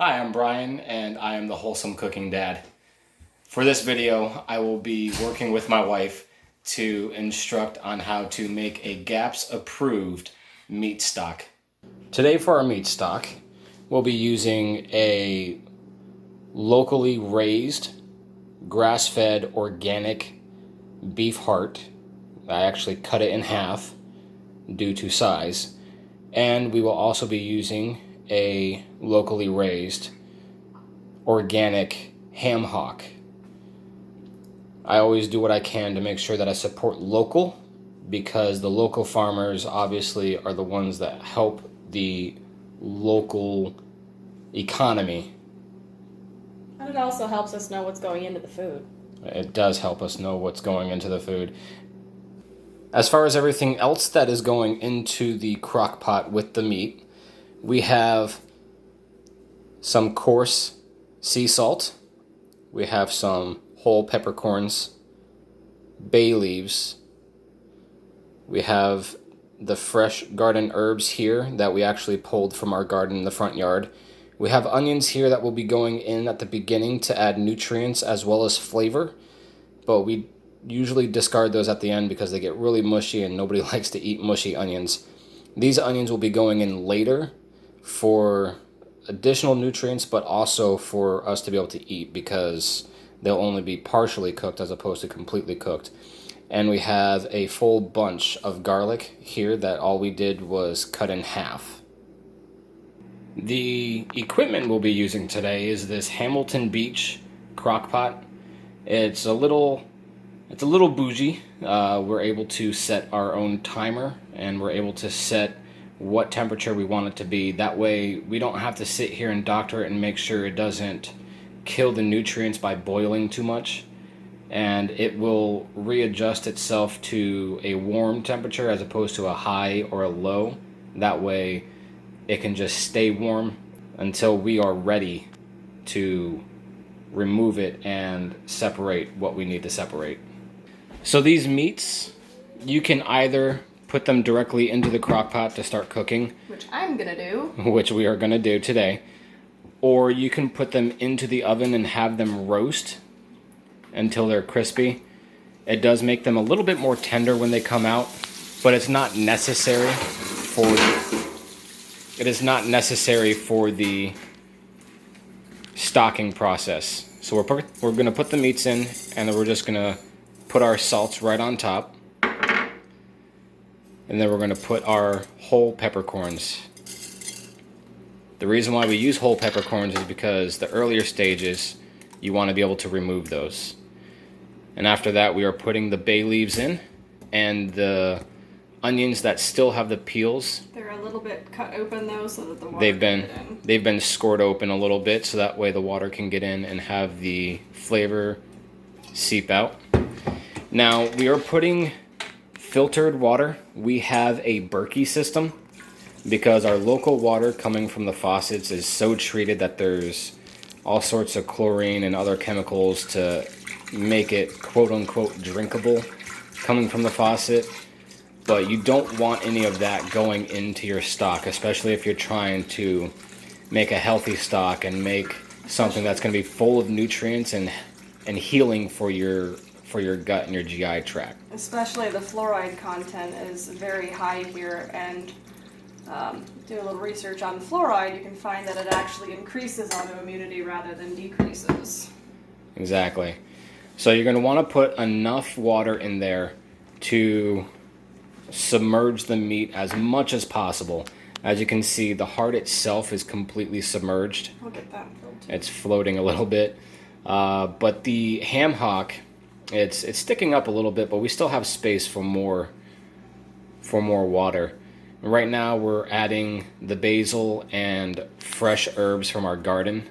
Hi, I'm Brian, and I am the Wholesome Cooking Dad. For this video, I will be working with my wife to instruct on how to make a GAPS-approved meat stock. Today for our meat stock, we'll be using a locally raised, grass-fed, organic beef heart. I actually cut it in half due to size. And we will also be using a locally raised organic ham hock. I always do what I can to make sure that I support local, because the local farmers obviously are the ones that help the local economy. And it also helps us know what's going into the food. It does help us know what's going into the food. As far as everything else that is going into the crock pot with the meat, we have some coarse sea salt, we have some whole peppercorns, bay leaves, we have the fresh garden herbs here that we actually pulled from our garden in the front yard. We have onions here that will be going in at the beginning to add nutrients as well as flavor, but we usually discard those at the end because they get really mushy and nobody likes to eat mushy onions. These onions will be going in later for additional nutrients, but also for us to be able to eat because they'll only be partially cooked as opposed to completely cooked. And we have a full bunch of garlic here that all we did was cut in half. The equipment we'll be using today is this Hamilton Beach crock pot. It's a little bougie. We're able to set our own timer, and we're able to set what temperature we want it to be. That way we don't have to sit here and doctor it and make sure it doesn't kill the nutrients by boiling too much. And it will readjust itself to a warm temperature as opposed to a high or a low. That way it can just stay warm until we are ready to remove it and separate what we need to separate. So these meats, you can either put them directly into the crock pot to start cooking, Which I'm gonna do. which we are going to do today, or you can put them into the oven and have them roast until they're crispy. It does make them a little bit more tender when they come out, but it's not necessary for the stocking process. So we're going to put the meats in, and then we're just going to put our salts right on top. And then we're going to put our whole peppercorns. The reason why we use whole peppercorns is because the earlier stages, you want to be able to remove those. And after that, we are putting the bay leaves in, and the onions that still have the peels. They're a little bit cut open though, so that the water can get in. They've been scored open a little bit, so that way the water can get in and have the flavor seep out. Now we are putting filtered water. We have a Berkey system because our local water coming from the faucets is so treated that there's all sorts of chlorine and other chemicals to make it quote-unquote drinkable coming from the faucet. But you don't want any of that going into your stock, especially if you're trying to make a healthy stock and make something that's going to be full of nutrients and healing for your gut and your GI tract. Especially the fluoride content is very high here, and do a little research on fluoride, you can find that it actually increases autoimmunity rather than decreases. Exactly. So you're going to want to put enough water in there to submerge the meat as much as possible. As you can see, the heart itself is completely submerged. I'll get that filled too. It's floating a little bit. But the ham hock, it's sticking up a little bit, but we still have space for more water. Right now we're adding the basil and fresh herbs from our garden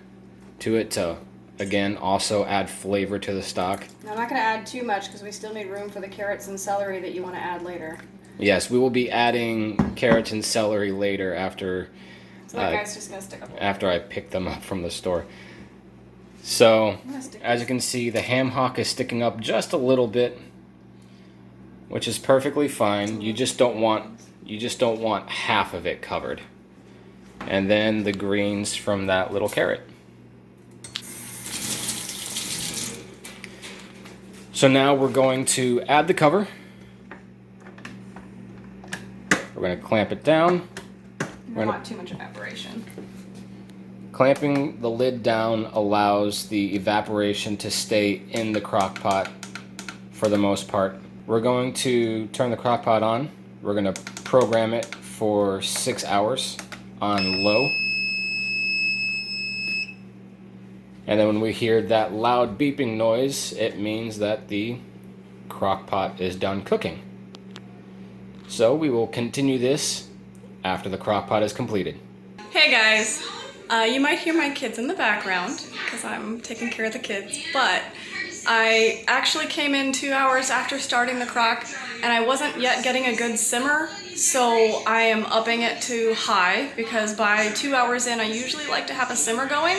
to it to, again, also add flavor to the stock. Now, I'm not going to add too much because we still need room for the carrots and celery that you want to add later. Yes, we will be adding carrots and celery later after. So that guy's just going to stick up. After I pick them up from the store. So, as you can see, the ham hock is sticking up just a little bit, which is perfectly fine. You just don't want half of it covered. and then the greens from that little carrot. So now we're going to add the cover. We're going to clamp it down. Not too much evaporation. Clamping the lid down allows the evaporation to stay in the crock pot for the most part. We're going to turn the crock pot on. We're going to program it for 6 hours on low. And then when we hear that loud beeping noise, it means that the crock pot is done cooking. So we will continue this after the crock pot is completed. Hey guys, you might hear my kids in the background because I'm taking care of the kids, but I actually came in 2 hours after starting the crock and I wasn't yet getting a good simmer, so I am upping it to high because by 2 hours in I usually like to have a simmer going.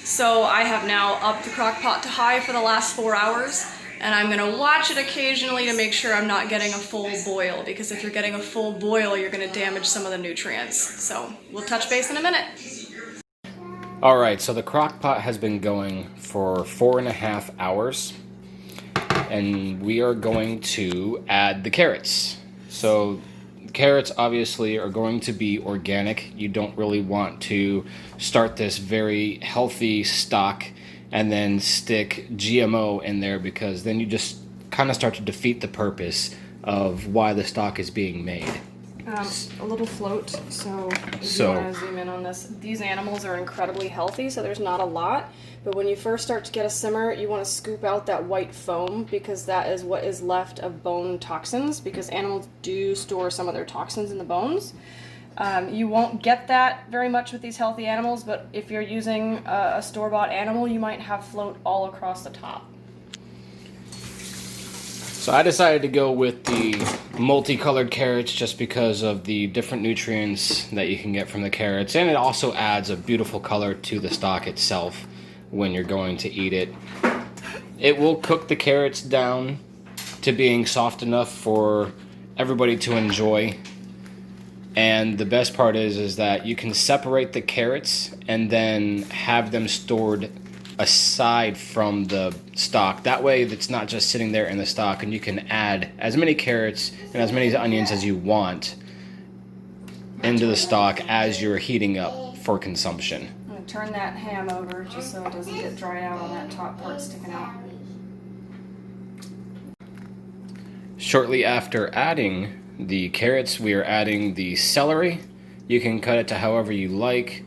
So I have now upped the crock pot to high for the last 4 hours, and I'm gonna watch it occasionally to make sure I'm not getting a full boil, because if you're getting a full boil, you're gonna damage some of the nutrients. So we'll touch base in a minute. All right, so the crock pot has been going for 4.5 hours, and we are going to add the carrots. So carrots obviously are going to be organic. You don't really want to start this very healthy stock and then stick GMO in there, because then you just kind of start to defeat the purpose of why the stock is being made. A little float, so if you want to zoom in on this, these animals are incredibly healthy, so there's not a lot, but when you first start to get a simmer, you want to scoop out that white foam, because that is what is left of bone toxins, because animals do store some of their toxins in the bones. You won't get that very much with these healthy animals, but if you're using a store-bought animal, you might have float all across the top. So I decided to go with the multicolored carrots just because of the different nutrients that you can get from the carrots, and it also adds a beautiful color to the stock itself when you're going to eat it. It will cook the carrots down to being soft enough for everybody to enjoy. And the best part is that you can separate the carrots and then have them stored aside from the stock. That way it's not just sitting there in the stock, and you can add as many carrots and as many onions as you want into the stock as you're heating up for consumption. I'm going to turn that ham over just so it doesn't get dried out on that top part sticking out. Shortly after adding the carrots, we are adding the celery. You can cut it to however you like.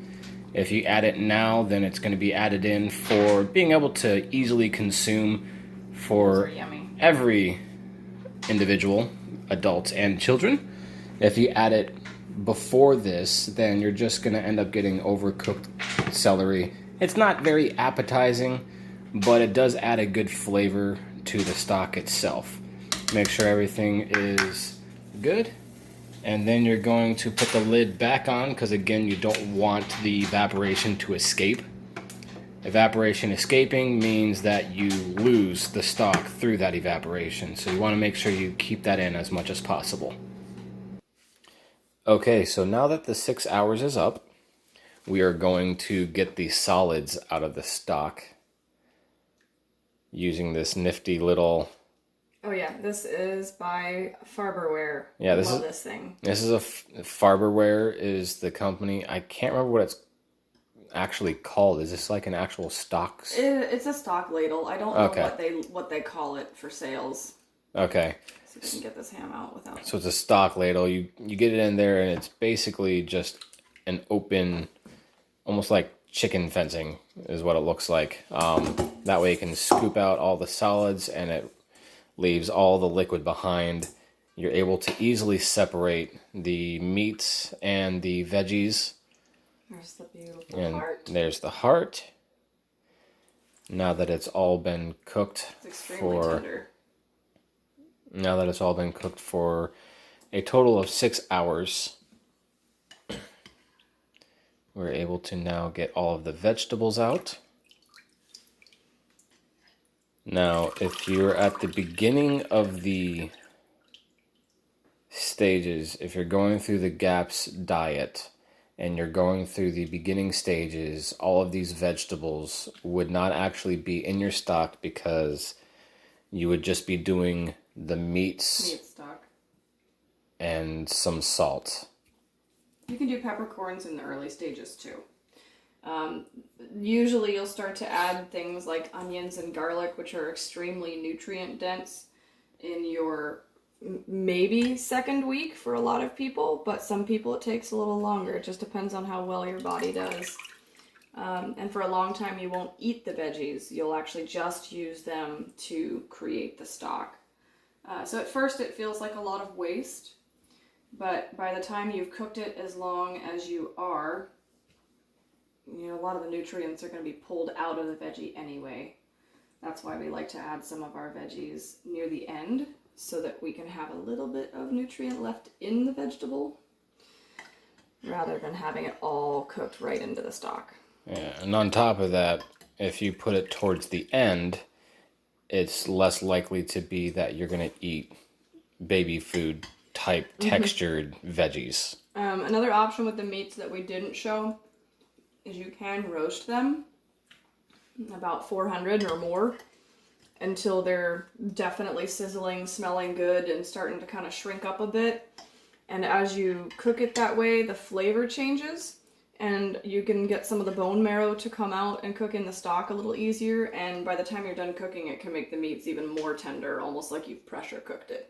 If you add it now, then it's going to be added in for being able to easily consume for every individual, adults and children. If you add it before this, then you're just going to end up getting overcooked celery. It's not very appetizing, but it does add a good flavor to the stock itself. Make sure everything is good. And then you're going to put the lid back on, because again, you don't want the evaporation to escape. Evaporation escaping means that you lose the stock through that evaporation. So you want to make sure you keep that in as much as possible. Okay, so now that the 6 hours is up, we are going to get the solids out of the stock using this nifty little... Oh yeah, this is by Farberware. Yeah, I love this thing. This is Farberware is the company. I can't remember what it's actually called. Is this like an actual stock? It's a stock ladle. I don't know what they call it for sales. Okay. So we can get this ham out without. So it's a stock ladle. You get it in there, and it's basically just an open, almost like chicken fencing is what it looks like. That way you can scoop out all the solids, and it leaves all the liquid behind. You're able to easily separate the meats and the veggies. There's the beautiful heart. There's the heart. Now that it's all been cooked tender. Now that it's all been cooked for a total of 6 hours, we're able to now get all of the vegetables out. Now, if you're at the beginning of the stages, if you're going through the GAPS diet and you're going through the beginning stages, all of these vegetables would not actually be in your stock because you would just be doing the meats Meat stock. and some salt. You can do peppercorns in the early stages too. Usually you'll start to add things like onions and garlic, which are extremely nutrient dense, in your maybe second week for a lot of people, but some people it takes a little longer. It just depends on how well your body does. And for a long time you won't eat the veggies. You'll actually just use them to create the stock. So at first it feels like a lot of waste, but by the time you've cooked it as long as you are, you know, a lot of the nutrients are going to be pulled out of the veggie anyway. That's why we like to add some of our veggies near the end, so that we can have a little bit of nutrient left in the vegetable, rather than having it all cooked right into the stock. Yeah, and on top of that, if you put it towards the end, it's less likely to be that you're going to eat baby food type textured veggies. Another option with the meats that we didn't show is you can roast them about 400 or more until they're definitely sizzling, smelling good, and starting to kind of shrink up a bit. And as you cook it that way, the flavor changes, and you can get some of the bone marrow to come out and cook in the stock a little easier. And by the time you're done cooking, it can make the meats even more tender, almost like you've pressure cooked it.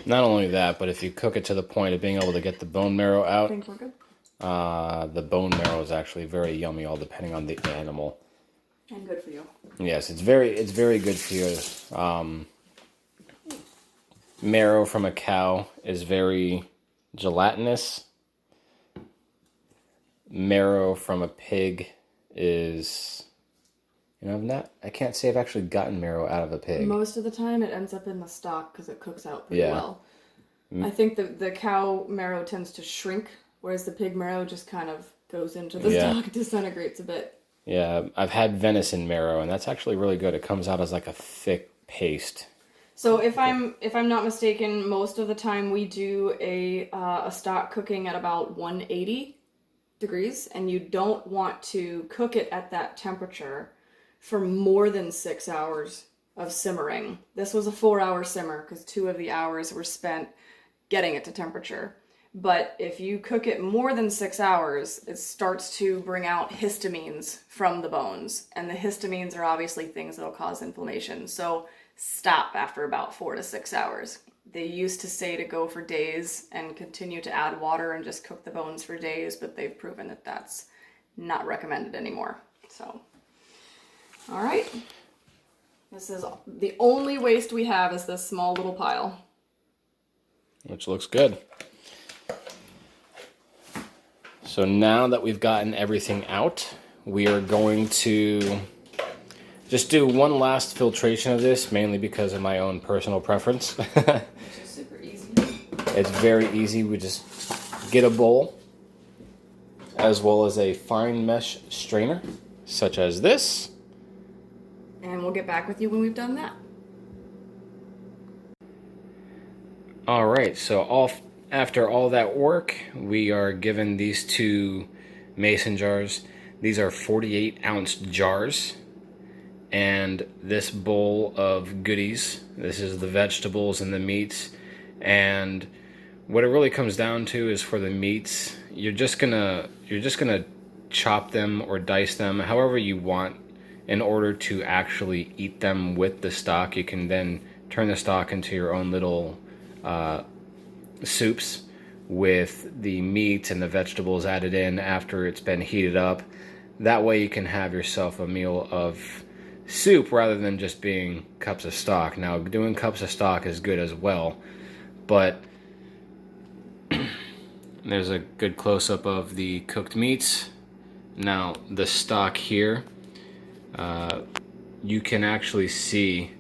Not only that, but if you cook it to the point of being able to get the bone marrow I out, think we're good. the bone marrow is actually very yummy, all depending on the animal. And good for you. Yes, it's very good for you. Marrow from a cow is very gelatinous. Marrow from a pig is, I can't say I've actually gotten marrow out of a pig. Most of the time it ends up in the stock because it cooks out pretty Yeah. well. I think the cow marrow tends to shrink, whereas the pig marrow just kind of goes into the stock, disintegrates a bit. Yeah, I've had venison marrow, and that's actually really good. It comes out as like a thick paste. So if I'm not mistaken, most of the time we do a stock cooking at about 180 degrees, and you don't want to cook it at that temperature for more than 6 hours of simmering. This was a 4-hour simmer because 2 of the hours were spent getting it to temperature. But if you cook it more than 6 hours, it starts to bring out histamines from the bones. And the histamines are obviously things that will cause inflammation. So stop after about 4 to 6 hours. They used to say to go for days and continue to add water and just cook the bones for days, but they've proven that that's not recommended anymore. So, all right. This is the only waste we have is this small little pile. Which looks good. So now that we've gotten everything out, we are going to just do one last filtration of this, mainly because of my own personal preference. Which is super easy. It's very easy. We just get a bowl, as well as a fine mesh strainer, such as this. And we'll get back with you when we've done that. All right, so after all that work, we are given these 2 mason jars. These are 48-ounce jars. And this bowl of goodies, this is the vegetables and the meats. And what it really comes down to is for the meats, you're just gonna chop them or dice them however you want in order to actually eat them with the stock. You can then turn the stock into your own little soups with the meat and the vegetables added in after it's been heated up. That way you can have yourself a meal of soup rather than just being cups of stock. Now, doing cups of stock is good as well, but there's a good close-up of the cooked meats. Now, the stock here, you can actually see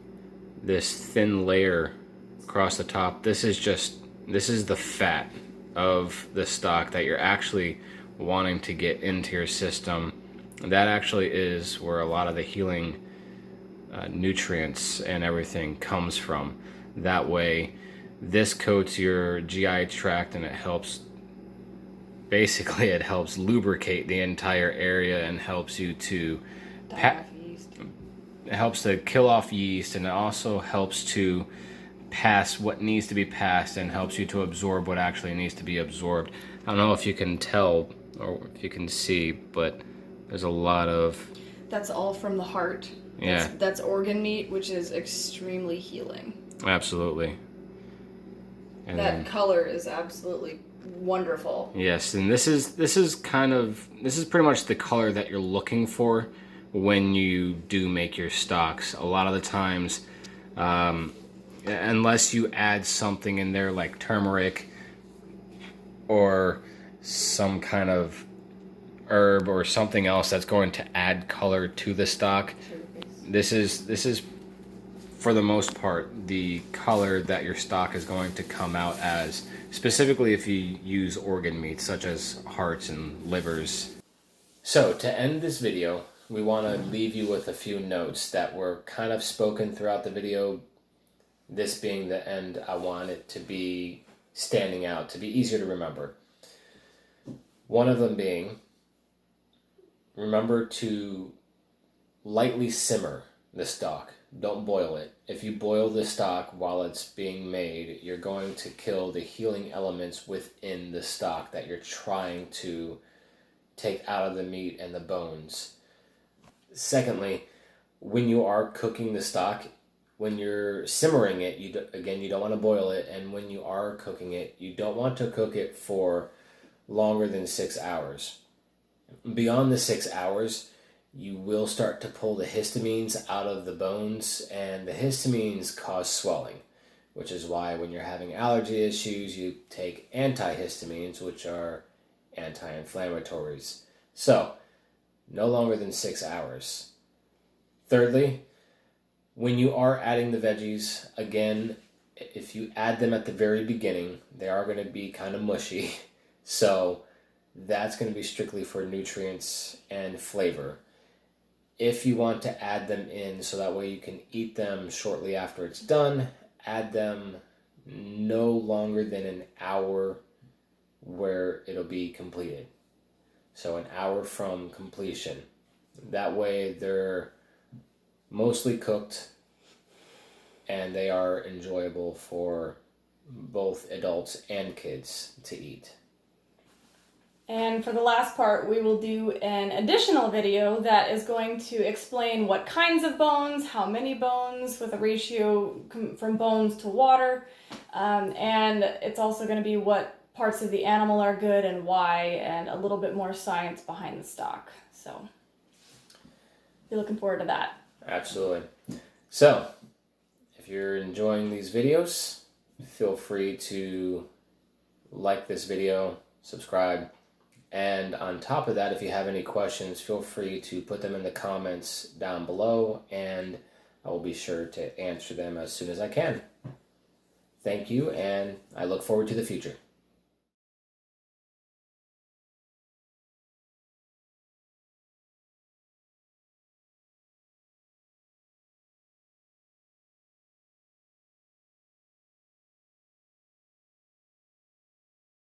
this thin layer across the top. This is the fat of the stock that you're actually wanting to get into your system. That actually is where a lot of the healing nutrients and everything comes from. That way, this coats your GI tract and it helps basically it helps lubricate the entire area and helps you to it helps to kill off yeast, and it also helps to pass what needs to be passed and helps you to absorb what actually needs to be absorbed. I don't know if you can tell or if you can see, but there's a lot of... That's all from the heart. Yeah. That's organ meat, which is extremely healing. Absolutely. And that color is absolutely wonderful. Yes, and this is pretty much the color that you're looking for when you do make your stocks. A lot of the times, unless you add something in there like turmeric or some kind of herb or something else that's going to add color to the stock, this is for the most part the color that your stock is going to come out as, specifically if you use organ meats such as hearts and livers. So to end this video, we want to leave you with a few notes that were kind of spoken throughout the video. This being the end, I want it to be standing out, to be easier to remember. One of them being, remember to lightly simmer the stock. Don't boil it. If you boil the stock while it's being made, you're going to kill the healing elements within the stock that you're trying to take out of the meat and the bones. Secondly, when you are cooking the stock, when you're simmering it, you don't want to boil it, and when you are cooking it, you don't want to cook it for longer than 6 hours. Beyond the 6 hours, you will start to pull the histamines out of the bones, and the histamines cause swelling, which is why when you're having allergy issues, you take antihistamines, which are anti-inflammatories. So, no longer than 6 hours. Thirdly, when you are adding the veggies, again, if you add them at the very beginning, they are going to be kind of mushy. So that's going to be strictly for nutrients and flavor. If you want to add them in so that way you can eat them shortly after it's done, add them no longer than an hour where it'll be completed. So an hour from completion. That way they're mostly cooked and they are enjoyable for both adults and kids to eat. And for the last part, we will do an additional video that is going to explain what kinds of bones, how many bones, with a ratio from bones to water, and it's also going to be what parts of the animal are good and why, and a little bit more science behind the stock. So, be looking forward to that. Absolutely. So, if you're enjoying these videos, feel free to like this video, subscribe, and on top of that, if you have any questions, feel free to put them in the comments down below, and I will be sure to answer them as soon as I can. Thank you, and I look forward to the future.